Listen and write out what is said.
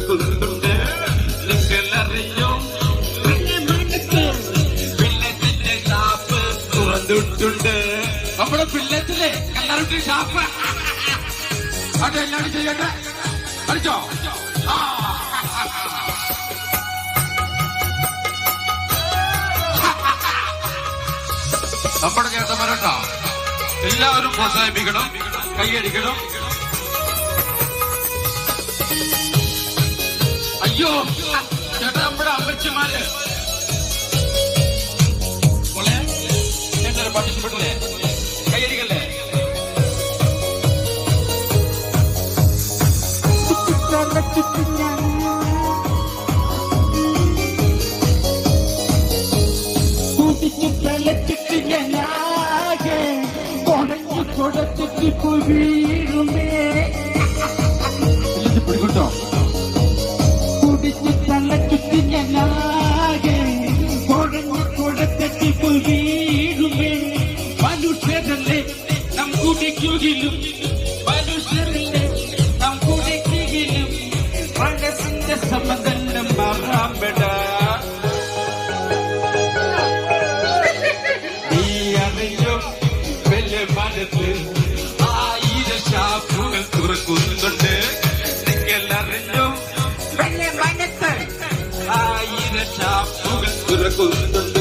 തുറക്കുന്നുണ്ട്. നിങ്ങളറിയും പിള്ളത്തിന്റെ shop തുറന്നിട്ടുണ്ട്. നമ്മുടെ പിള്ളത്തിലെ കല്ലാറുട്ടി shop അതെല്ലാവരും ചെയ്യട്ടെ. അടിച്ചോ? നമ്മുടെ ചേട്ടന്മാരട്ടോ എല്ലാവരും പ്രോത്സാഹിപ്പിക്കണം, കൈയടിക്കണം. അയ്യോ ചേട്ടാ, നമ്മുടെ അമ്മച്ചിമാര് ചേട്ടൻ പാർട്ടിസിപ്പേറ്റില്ലേ? കൈയടിക്കല്ലേ? പിടിക്കട്ടോ? കുടിച്ച് തള്ളച്ചുറ്റി ഞാനാകെ കുഴഞ്ഞു വീഴുമേ. മനുഷ്യരല്ലേ നാം കുടിക്കുകിലും, മനുഷ്യരല്ലേ നാം കുടിക്കുകിലും മനസ്സിന്റെ സമതലം മാറാമ്പട. നീ അറിഞ്ഞോ വലിയ മനത്ത് 1000 ഷാപ്പുകൾ തുറക്കുന്നുണ്ട്. നിങ്ങളറിഞ്ഞോ വലിയ മനത്ത് 1000 ഷാപ്പുകൾ തുറക്കുന്നുണ്ട്.